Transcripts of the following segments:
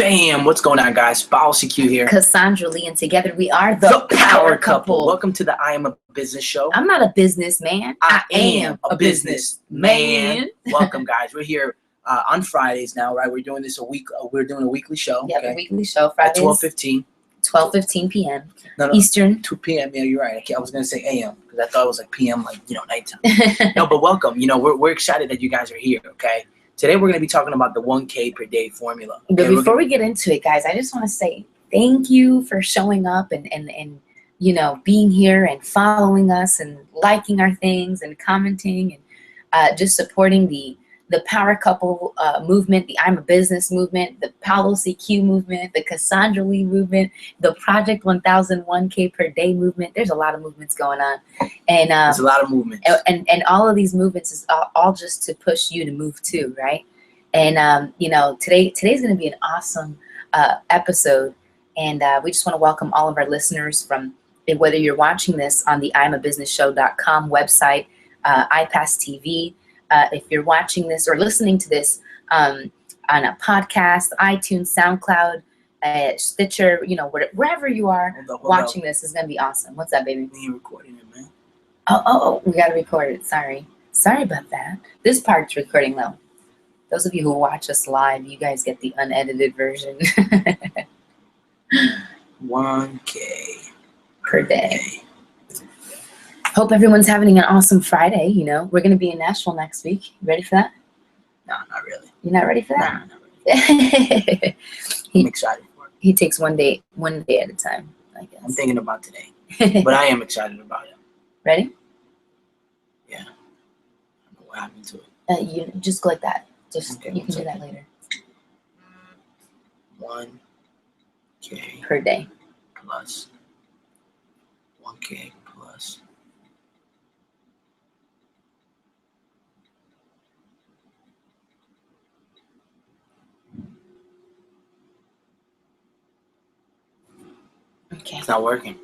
Bam! What's going on, guys? Policy Q here. Cassandra Lee, and together we are the Power Couple. Welcome to the I Am a Business Show. I'm not a businessman. I am a businessman. Welcome, guys. We're here on Fridays now, right? We're doing this a week. We're doing a weekly show. Yeah, okay? A weekly show. Fridays at 12:15. 12:15 p.m. No, Eastern. 2 p.m. Yeah, you're right. I was gonna say a.m. because I thought it was like p.m. like nighttime. No, but welcome. We're excited that you guys are here. Okay. Today we're going to be talking about the 1K per day formula. Okay? But before we get into it, guys, I just want to say thank you for showing up and being here and following us and liking our things and commenting and just supporting the Power Couple movement, the I'm a Business movement, the Policy Q movement, the Cassandra Lee movement, the Project 1001K per day movement. There's a lot of movements going on. And there's a lot of movements. And all of these movements is all just to push you to move too, right? And today's going to be an awesome episode. And we just want to welcome all of our listeners from whether you're watching this on the imabusinessshow.com website, iPass TV. If you're watching this or listening to this on a podcast, iTunes, SoundCloud, Stitcher, wherever you are watching this is going to be awesome. What's up, baby? We ain't recording it, man. Oh, we got to record it. Sorry about that. This part's recording, though. Those of you who watch us live, you guys get the unedited version. 1K per day. Hope everyone's having an awesome Friday. We're going to be in Nashville next week. You ready for that? No, not really. You're not ready for that? Nah, not really. I'm excited for it. He takes one day at a time, I guess. I'm thinking about today, but I am excited about it. Ready? Yeah. I don't know what happened to it. You just go like that. Okay, you can do that later. 1K per day plus 1K plus. Okay. It's not working.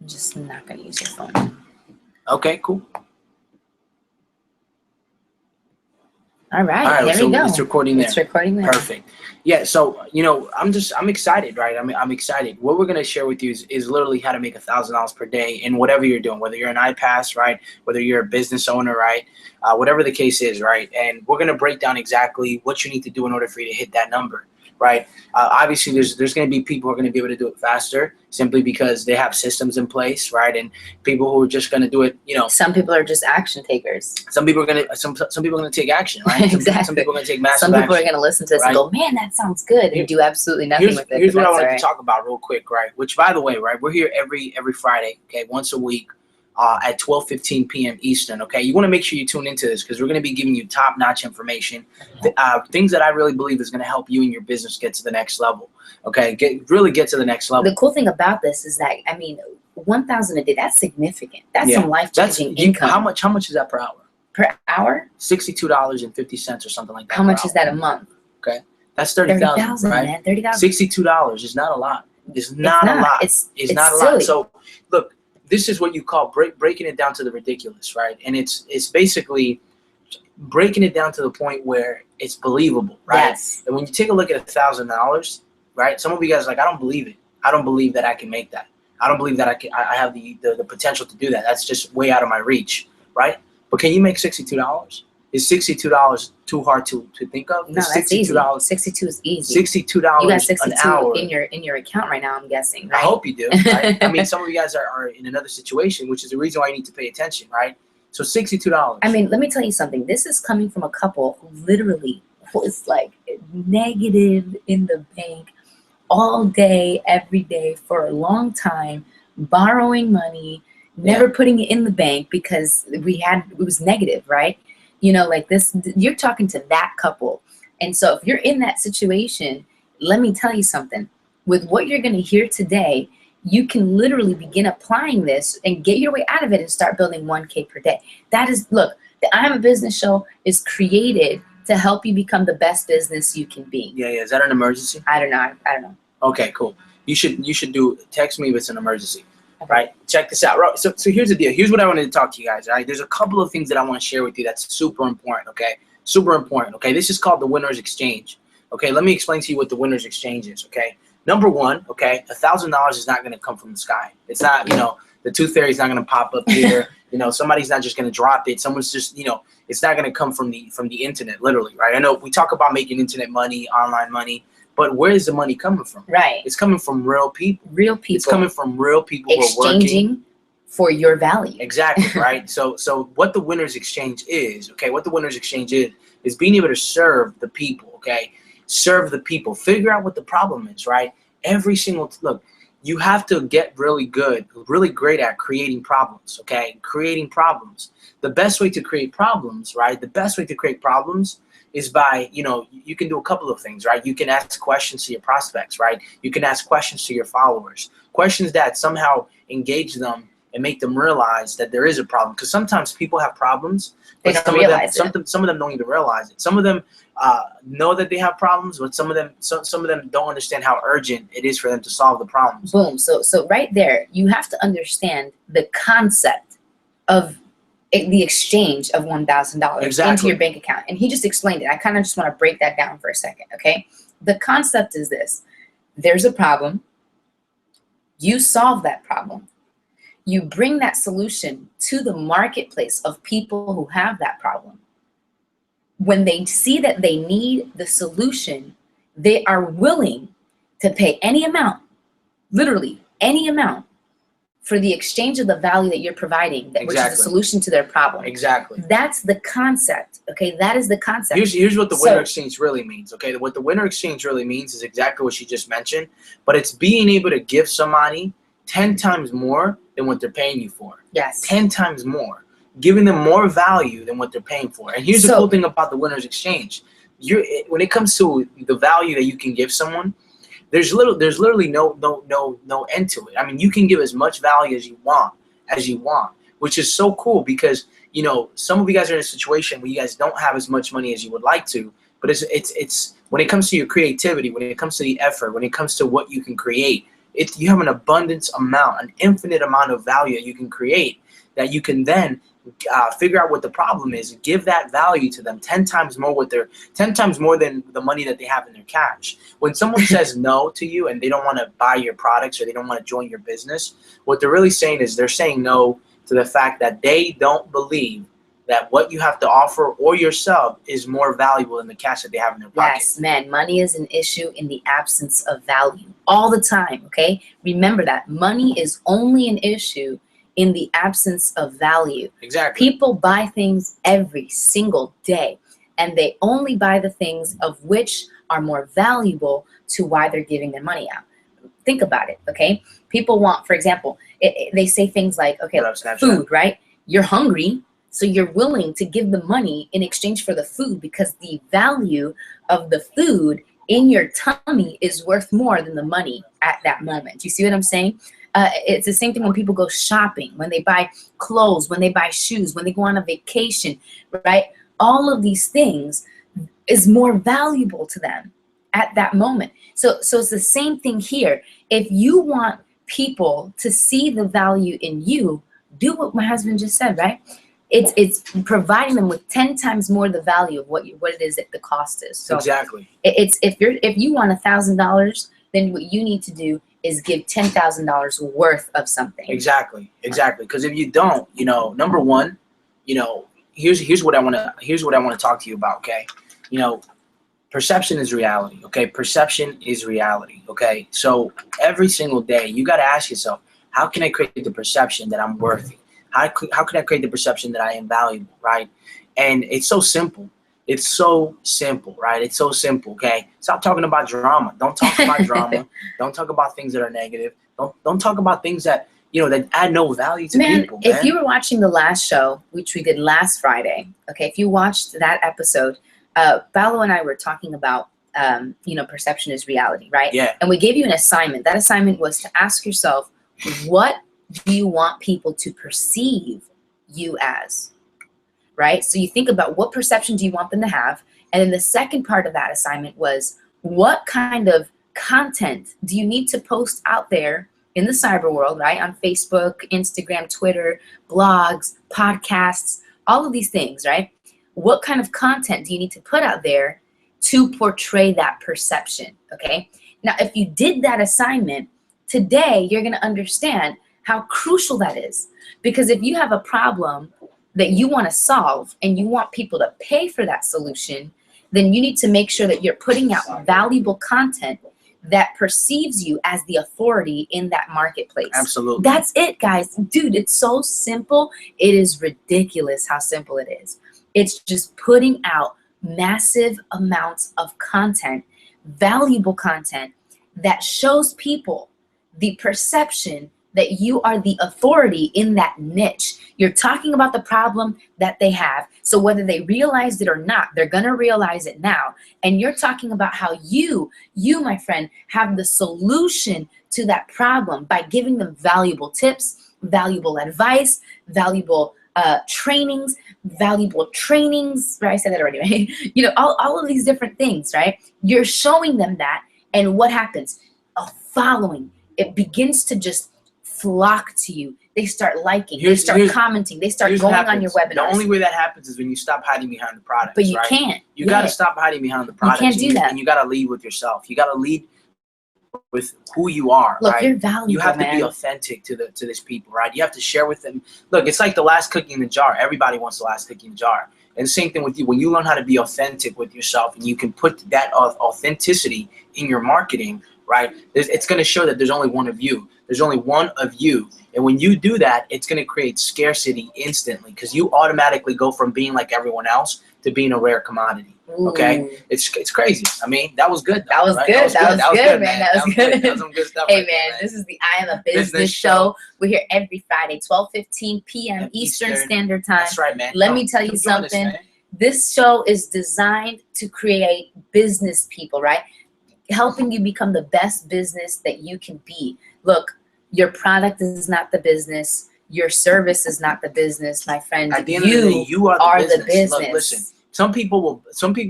I'm just not going to use your phone. Okay, cool. All right, there we go. It's recording there. It's recording there. Perfect. Yeah, so I'm excited, right? I'm excited. What we're gonna share with you is literally how to make $1,000 per day in whatever you're doing, whether you're an iPass, right? Whether you're a business owner, right? Whatever the case is, right? And we're gonna break down exactly what you need to do in order for you to hit that number, right? Obviously, there's gonna be people who are gonna be able to do it faster simply because they have systems in place, right? And people who are just gonna do it, Some people are just action takers. Some people are gonna take action, right? Exactly. Some people are gonna take massive action. Some people are action, gonna listen to this right? and go, "Man, that sounds good," and do absolutely nothing with it. Here's what I wanted to talk about real quick, right? Which, by the way, right, we're here every Friday, okay, once a week. At 12:15 p.m. Eastern, okay? You want to make sure you tune into this because we're going to be giving you top-notch information, things that I really believe is going to help you and your business get to the next level, okay? Really get to the next level. The cool thing about this is that, $1,000 a day, that's significant. That's some life-changing income. How much is that per hour? Per hour? $62.50 or something like that. How much is that a month? Okay, that's $30,000, right? Man, $30,000. $62 is not a lot. It's not a lot. It's not a lot. So, look. This is what you call breaking it down to the ridiculous, right? And it's basically breaking it down to the point where it's believable, right? Yes. And when you take a look at $1,000, right? Some of you guys are like, I don't believe it. I don't believe that I can make that. I don't believe that I have the potential to do that. That's just way out of my reach, right? But can you make $62? Is $62 too hard to think of? No, that's easy. $62 is easy. $62 you got 62 an hour in your account right now, I'm guessing, right? I hope you do, right? Some of you guys are in another situation, which is the reason why you need to pay attention, right? So $62. Let me tell you something. This is coming from a couple who literally was like negative in the bank all day, every day for a long time, borrowing money, never putting it in the bank because it was negative, right? Like this, you're talking to that couple. And so if you're in that situation, let me tell you something. With what you're going to hear today, you can literally begin applying this and get your way out of it and start building 1K per day. Look, the I'm a Business Show is created to help you become the best business you can be. Yeah. Is that an emergency? I don't know. Okay, cool. You should text me if it's an emergency. Right? Check this out. So here's the deal. Here's what I wanted to talk to you guys. All right? There's a couple of things that I want to share with you that's super important, okay? Super important, okay? This is called the winner's exchange. Okay, let me explain to you what the winner's exchange is. Okay, number one, okay, $1,000 is not going to come from the sky. It's not, the tooth fairy is not going to pop up here. Somebody's not just going to drop it. Someone's just, it's not going to come from the internet, literally, right? I know we talk about making internet money, online money, but where is the money coming from? Right. It's coming from real people. Real people. It's coming from real people who are working. Exchanging for your value. Exactly, right? So what the winner's exchange is, okay, what the winner's exchange is being able to serve the people, okay? Serve the people. Figure out what the problem is, right? Every single, look, you have to get really good, really great at creating problems, okay? Creating problems. The best way to create problems, right? The best way to create problems is by, you can do a couple of things, right? You can ask questions to your prospects, right? You can ask questions to your followers, questions that somehow engage them and make them realize that there is a problem. Because sometimes people have problems, but some of them don't even realize it. Some of them know that they have problems, but some of them don't understand how urgent it is for them to solve the problems. Boom. So right there, you have to understand the concept of the exchange of $1,000 into your bank account. And he just explained it. I kind of just want to break that down for a second, okay? The concept is this. There's a problem. You solve that problem. You bring that solution to the marketplace of people who have that problem. When they see that they need the solution, they are willing to pay any amount, literally any amount, for the exchange of the value that you're providing, which is the solution to their problem. Exactly. That's the concept, okay? That is the concept. Here's what the winner exchange really means, okay? What the winner exchange really means is exactly what she just mentioned, but it's being able to give somebody 10 times more than what they're paying you for. Yes. 10 times more. Giving them more value than what they're paying for. And here's the cool thing about the winner's exchange. When it comes to the value that you can give someone, there's literally no end to it. I mean, you can give as much value as you want, which is so cool because, some of you guys are in a situation where you guys don't have as much money as you would like to, but it's when it comes to your creativity, when it comes to the effort, when it comes to what you can create, you have an abundance amount, an infinite amount of value that you can create that you can then figure out what the problem is, give that value to them 10 times more than the money that they have in their cash. When someone says no to you and they don't want to buy your products or they don't want to join your business, what they're really saying is they're saying no to the fact that they don't believe that what you have to offer or yourself is more valuable than the cash that they have in their pocket. Yes, man, money is an issue in the absence of value all the time, okay? Remember that. Money is only an issue in the absence of value. Exactly. People buy things every single day, and they only buy the things of which are more valuable to why they're giving their money out. Think about it, okay? People want, for example, they say things like, okay, food, right? You're hungry, so you're willing to give the money in exchange for the food because the value of the food in your tummy is worth more than the money at that moment. Do you see what I'm saying? It's the same thing when people go shopping, when they buy clothes, when they buy shoes, when they go on a vacation, right? All of these things is more valuable to them at that moment. So it's the same thing here. If you want people to see the value in you, do what my husband just said, right? It's providing them with 10 times more the value of what it is that the cost is. So exactly. It's if you want $1,000, then what you need to do is give $10,000 worth of something. Exactly. Because if you don't, number one, here's what I want to talk to you about. Okay, perception is reality. Okay, perception is reality. Okay, so every single day you got to ask yourself, how can I create the perception that I'm worthy? How can I create the perception that I am valuable, right? And it's so simple. It's so simple, right? It's so simple, okay? Stop talking about drama. Don't talk about drama. Don't talk about things that are negative. Don't talk about things that, that add no value to people, man. If you were watching the last show, which we did last Friday, okay, if you watched that episode, Ballo and I were talking about, perception is reality, right? Yeah. And we gave you an assignment. That assignment was to ask yourself, what do you want people to perceive you as, right? So you think about what perception do you want them to have? And then the second part of that assignment was, what kind of content do you need to post out there in the cyber world, right? On Facebook, Instagram, Twitter, blogs, podcasts, all of these things, right? What kind of content do you need to put out there to portray that perception, okay? Now, if you did that assignment, today you're gonna understand how crucial that is. Because if you have a problem that you wanna solve and you want people to pay for that solution, then you need to make sure that you're putting out valuable content that perceives you as the authority in that marketplace. Absolutely. That's it, guys. Dude, it's so simple. It is ridiculous how simple it is. It's just putting out massive amounts of content, valuable content that shows people the perception that you are the authority in that niche. You're talking about the problem that they have. So whether they realized it or not, they're gonna realize it now. And you're talking about how you, my friend, have the solution to that problem by giving them valuable tips, valuable advice, valuable trainings, right? I said that already, right? You know, all of these different things, right? You're showing them that, and what happens? A following. It begins to just flock to you. They start liking, they start commenting, they start going on your webinars. The only way that happens is when you stop hiding behind the product. But you can't. You got to stop hiding behind the product. You can't do that. And you got to lead with yourself. You got to lead with who you are. Look, right? you're valuable, You have to man. be authentic to this people, right? You have to share with them. Look, it's like the last cookie in the jar. Everybody wants the last cookie in the jar. And same thing with you. When you learn how to be authentic with yourself and you can put that authenticity in your marketing, right? It's going to show that there's only one of you. There's only one of you. And when you do that, it's going to create scarcity instantly because you automatically go from being like everyone else to being a rare commodity. Okay? Ooh. It's crazy. I mean, that was good. That was right? good. That was good, man. That was good. That was some good stuff. Hey, right there, man, this is the I Am a Business Show. We're here every Friday, 12:15 p.m. Eastern Standard Time. That's right, man. Let me tell you something. This show is designed to create business people, right? Helping you become the best business that you can be. Look, your product is not the business. Your service is not the business, my friend. At the end of the day, you are the business. Look, listen, some people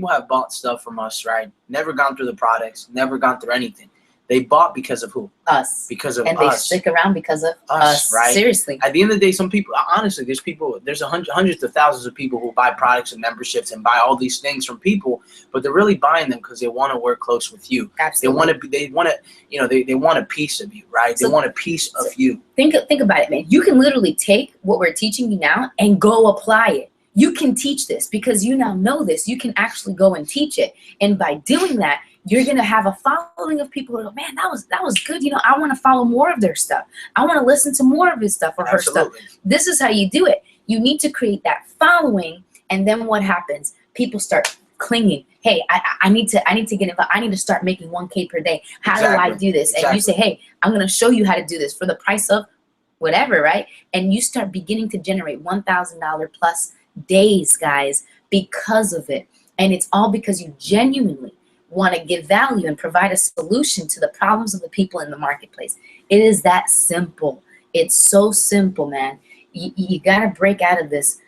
have bought stuff from us, right? Never gone through the products, never gone through anything. They bought because of who? Us. Because of us. And they stick around because of us, right? Seriously. At the end of the day, some people, honestly, there's hundreds of thousands of people who buy products and memberships and buy all these things from people, but they're really buying them because they want to work close with you. Absolutely. They want a piece of you, right? They want a piece of you. Think about it, man. You can literally take what we're teaching you now and go apply it. You can teach this because you now know this. You can actually go and teach it. And by doing that, you're going to have a following of people who go, man, that was good. You know, I want to follow more of their stuff. I want to listen to more of his stuff or her stuff. This is how you do it. You need to create that following. And then what happens? People start clinging. Hey, I need to get involved. I need to start making 1K per day. How do I do this? And you say, hey, I'm going to show you how to do this for the price of whatever, right? And you start beginning to generate $1,000 plus days, guys, because of it. And it's all because you genuinely want to give value and provide a solution to the problems of the people in the marketplace. It is that simple. It's so simple, man. You got to break out of this.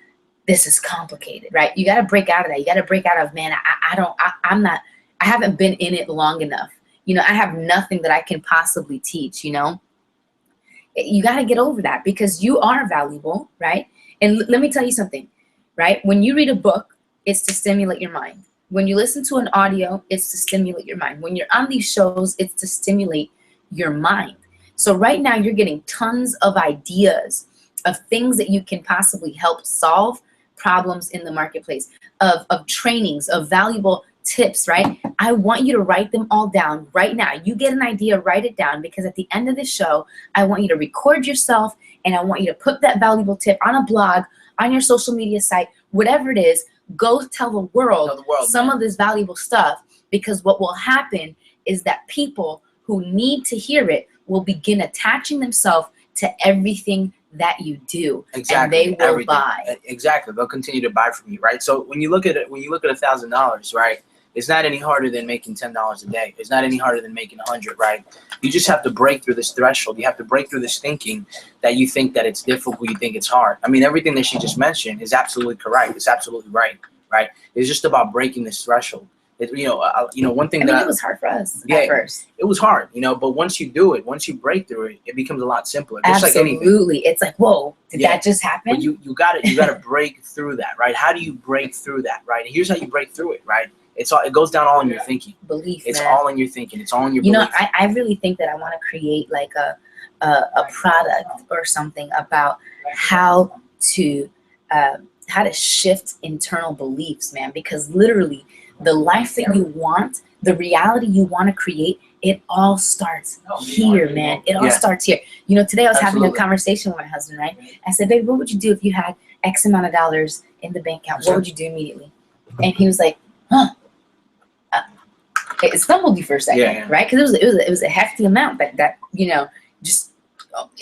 This is complicated, right? You got to break out of that. You got to break out of, man, I haven't been in it long enough. You know, I have nothing that I can possibly teach, you know? You got to get over that because you are valuable, right? And let me tell you something, right? When you read a book, it's to stimulate your mind. When you listen to an audio, it's to stimulate your mind. When you're on these shows, it's to stimulate your mind. So right now you're getting tons of ideas of things that you can possibly help solve problems in the marketplace, of trainings, of valuable tips, right? I want you to write them all down right now. You get an idea, write it down, because at the end of the show, I want you to record yourself and I want you to put that valuable tip on a blog, on your social media site, whatever it is. Go tell the world some of this valuable stuff, because what will happen is that people who need to hear it will begin attaching themselves to everything that you do. Exactly. And they will buy. Exactly. They'll continue to buy from you, right? So when you look at it, $1,000, right? It's not any harder than making $10 a day. It's not any harder than making 100, right? You just have to break through this threshold. You have to break through this thinking that you think that it's difficult, you think it's hard. I mean, everything that she just mentioned is absolutely correct. It's absolutely right, right? It's just about breaking this threshold. One thing it was hard for us at first. It was hard, but once you do it, once you break through it, it becomes a lot simpler. Just Absolutely. Like it's like, whoa, did that just happen? But you got to break through that, right? How do you break through that, right? Here's how you break through it, right? It goes down all in your thinking. Belief, It's man. all in your thinking. It's all in your You know, belief. I really think that I want to create like a product or something about how to shift internal beliefs, man. Because literally, the life that you want, the reality you want to create, it all starts here, man. It all starts here. You know, today I was having a conversation with my husband, right? I said, babe, what would you do if you had X amount of dollars in the bank account? What would you do immediately? And he was like, huh. It stumbled you for a second, right? Because it was a hefty amount that you know, just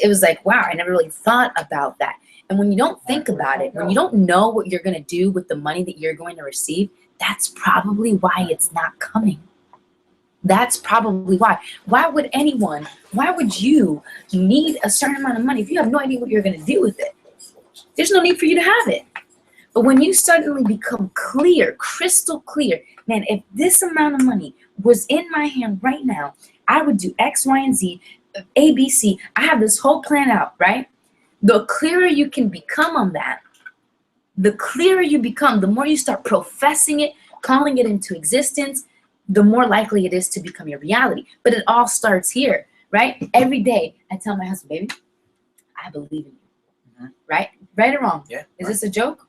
it was like, wow, I never really thought about that. And when you don't think about it, when you don't know what you're gonna do with the money that you're going to receive, that's probably why it's not coming. That's probably why. Why would you need a certain amount of money if you have no idea what you're gonna do with it? There's no need for you to have it. But when you suddenly become clear, crystal clear, man, if this amount of money was in my hand right now, I would do X, Y, and Z, A, B, C. I have this whole plan out, right? The clearer you can become on that, the clearer you become, the more you start professing it, calling it into existence, the more likely it is to become your reality. But it all starts here, right? Every day I tell my husband, baby, I believe in you, right? Right or wrong? Yeah. Is this a joke?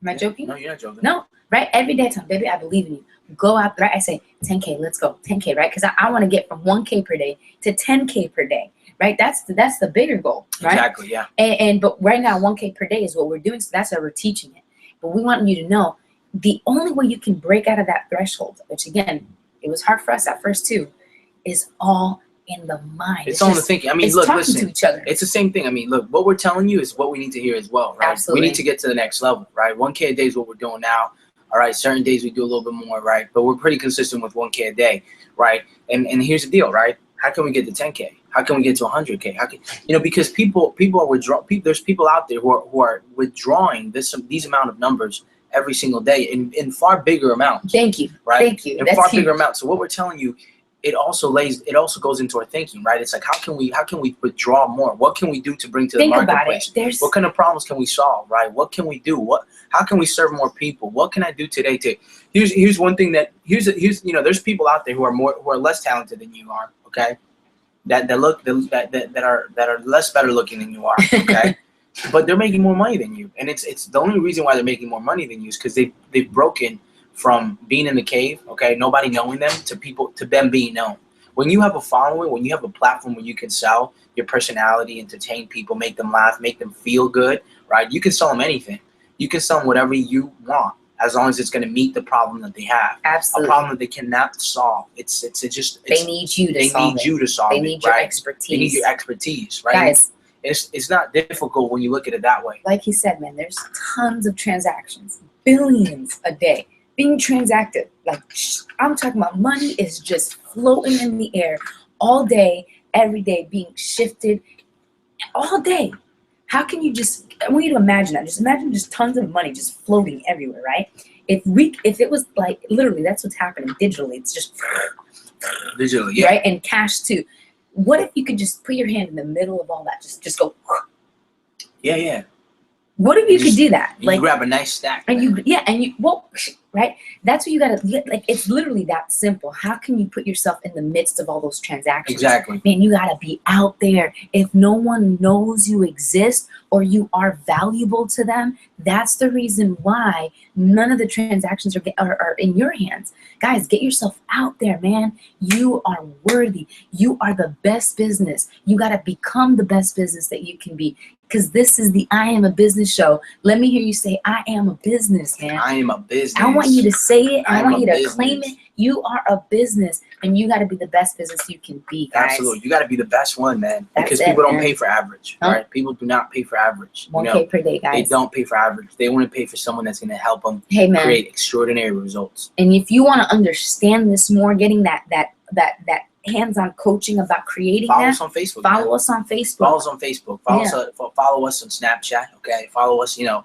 Am I joking? No, you're not joking. No, right? Every day I tell him, baby, I believe in you. Go out, right? I say 10K, let's go. 10K, right? Because I want to get from 1K per day to 10K per day, right? That's the bigger goal, right? Exactly, yeah. But right now 1K per day is what we're doing, so that's how we're teaching it. But we want you to know the only way you can break out of that threshold, which again, it was hard for us at first too, is all in the mind. It's all in the thinking. I mean, look, talking listen, to each other. it's the same thing. I mean, look, what we're telling you is what we need to hear as well, right? Absolutely. We need to get to the next level, right? 1K a day is what we're doing now. All right, certain days we do a little bit more, right? But we're pretty consistent with 1K a day, right? And here's the deal, right? How can we get to 10K? How can we get to 100K? How can, you know, because people are withdrawing. There's people out there who are withdrawing these amount of numbers every single day in far bigger amounts. Thank you. Right? Thank you. In That's far huge. bigger amounts. So what we're telling you, it also goes into our thinking, right? It's like how can we withdraw more? What can we do to bring to the marketplace? What kind of problems can we solve, right? What can we do? How can we serve more people? What can I do today to here's one thing that here's you know, there's people out there who are less talented than you are, okay? That are less better looking than you are, okay? But they're making more money than you. And it's the only reason why they're making more money than you is because they've broken from being in the cave, okay, nobody knowing them, to them being known. When you have a following, when you have a platform where you can sell your personality, entertain people, make them laugh, make them feel good, right? You can sell them anything. You can sell them whatever you want, as long as it's going to meet the problem that they have. Absolutely. A problem that they cannot solve. They need you to solve it. They need your expertise. They need your expertise, right? Guys, it's not difficult when you look at it that way. like he said, man, there's tons of transactions, billions a day being transacted. Like, I'm talking about money is just floating in the air all day, every day, being shifted all day. How can you I want you to imagine that. Just imagine just tons of money just floating everywhere, right? If it was like, literally, that's what's happening digitally. It's just Digitally, yeah. Right? And cash too. What if you could just put your hand in the middle of all that? Just go. Yeah. What if you could do that? You grab a nice stack. And right? That's what you gotta, like, it's literally that simple. How can you put yourself in the midst of all those transactions? Exactly. Man, you gotta be out there. If no one knows you exist or you are valuable to them, that's the reason why none of the transactions are in your hands. Guys, get yourself out there, man. You are worthy. You are the best business. You gotta become the best business that you can be. Because this is the I Am a Business show. Let me hear you say, I am a business, man. I am a business. I want you to say it. I want you to business. claim it. You are a business, and you got to be the best business you can be, guys. Absolutely. You got to be the best one, man. That's because it, people don't man. pay for average, right? People do not pay for average. 1K per day, guys. They don't pay for average. They want to pay for someone that's going to help them create extraordinary results. And if you want to understand this more, getting that hands-on coaching about creating follow us on Facebook. Follow us on Facebook. Follow us on Snapchat. Okay. Follow us on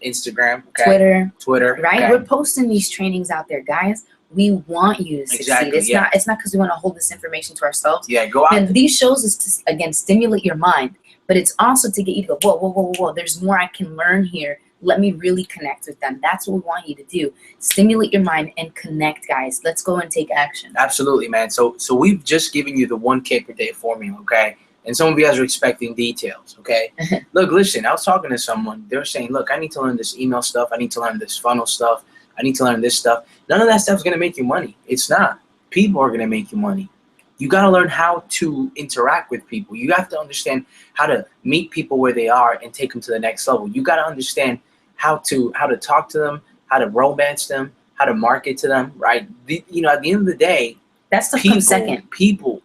Instagram. Okay? Twitter. Right. Okay? We're posting these trainings out there, guys. We want you to succeed. Exactly, It's not because we want to hold this information to ourselves. Yeah. Go out. And these shows is to, again, stimulate your mind, but it's also to get you to go, whoa. There's more I can learn here. let me really connect with them. That's what we want you to do. Stimulate your mind and connect, guys. Let's go and take action. Absolutely, man. So we've just given you the 1K per day formula, okay? And some of you guys are expecting details, okay? Look, listen, I was talking to someone. They were saying, look, I need to learn this email stuff. I need to learn this funnel stuff. I need to learn this stuff. None of that stuff is going to make you money. It's not. People are going to make you money. You got to learn how to interact with people. You have to understand how to meet people where they are and take them to the next level. You got to understand how to talk to them, how to romance them, how to market to them, right? You know, at the end of the day, that's the second. People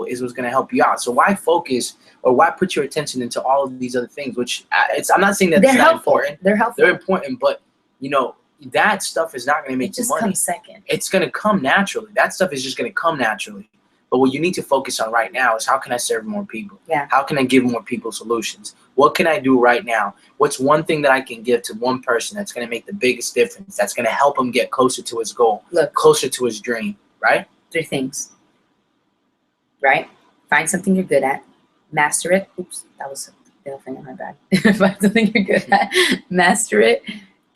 is what's going to help you out. So why focus or why put your attention into all of these other things, which I'm not saying that they're it's not helpful. important. They're helpful. They're important, but, you know, that stuff is not going to make you money. It just comes second. It's going to come naturally. That stuff is just going to come naturally. But what you need to focus on right now is how can I serve more people? Yeah. How can I give more people solutions? What can I do right now? What's one thing that I can give to one person that's going to make the biggest difference, that's going to help him get closer to his goal, closer to his dream, right? 3 things, right? Find something you're good at. Master it. Oops, that was the other thing on my bad. Find something you're good at. Master it.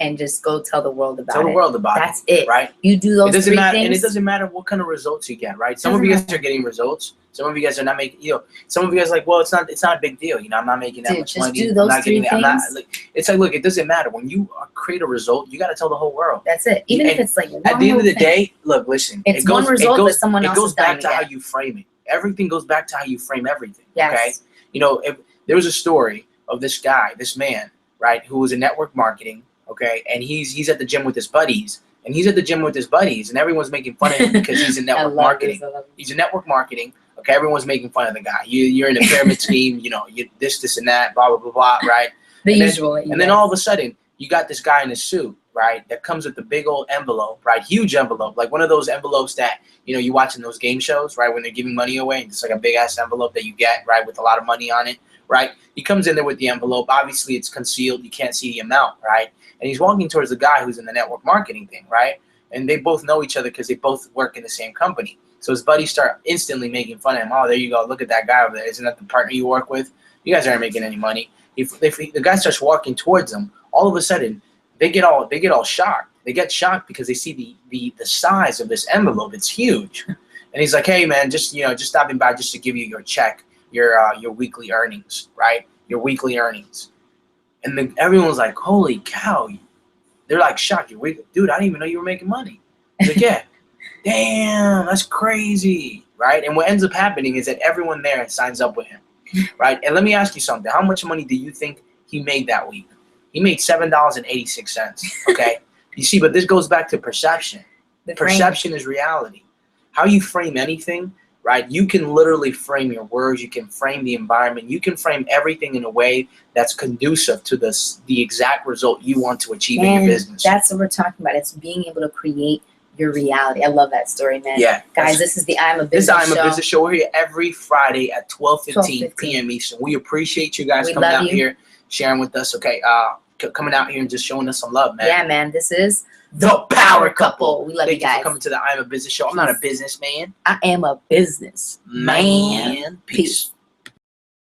And just go tell the world about it. Tell the world about it. That's it. Right? You do those 3 things. And it doesn't matter what kind of results you get, right? Some of you guys are getting results. Some of you guys are not making, you know, some of you guys are like, well, it's not a big deal. You know, I'm not making that much money. Do those I'm not 3 getting things. It's like, look, it doesn't matter. When you create a result, you got to tell the whole world. That's it. Even if it's like at the end of the day, look, listen. It's one result that someone else has done. It goes back to how you frame it. Everything goes back to how you frame everything. Yes. Okay? You know, if there was a story of this guy, this man, right, who was in network marketing. Okay, and he's at the gym with his buddies, and everyone's making fun of him because he's in network marketing. He's in network marketing. Okay, everyone's making fun of the guy. You're in a pyramid scheme. You know, you this and that, blah blah blah blah, right? The usual. And then all of a sudden, you got this guy in a suit, right? That comes with the big old envelope, right? Huge envelope, like one of those envelopes that you watch in those game shows, right? When they're giving money away, it's like a big ass envelope that you get, right, with a lot of money on it, right? He comes in there with the envelope. Obviously, it's concealed. You can't see the amount, right? And he's walking towards the guy who's in the network marketing thing, right? And they both know each other because they both work in the same company. So his buddies start instantly making fun of him. Oh, there you go. Look at that guy over there. Isn't that the partner you work with? You guys aren't making any money. If the guy starts walking towards them, all of a sudden they get all shocked. They get shocked because they see the size of this envelope. It's huge. And he's like, hey man, just stopping by just to give you your check, your weekly earnings, right? Your weekly earnings. And everyone's like, holy cow. They're like shocked. Dude, I didn't even know you were making money. He's like, yeah. Damn, that's crazy. Right? And what ends up happening is that everyone there signs up with him. Right? And let me ask you something. How much money do you think he made that week? He made $7.86. Okay? You see, but this goes back to perception. Perception is reality. How you frame anything, right? You can literally frame your words. You can frame the environment. You can frame everything in a way that's conducive to the exact result you want to achieve in your business. That's what we're talking about. It's being able to create your reality. I love that story, man. Yeah. Guys, this is the I'm a Business Show. This is I'm a Business Show. We're here every Friday at 12:15 p.m. Eastern. We appreciate you guys coming out here, sharing with us. Okay, coming out here and just showing us some love, man. Yeah, man. This is The Power Couple. We love you guys. Thank you for coming to the I'm a Business Show. I'm not a businessman. I am a business Man. Peace.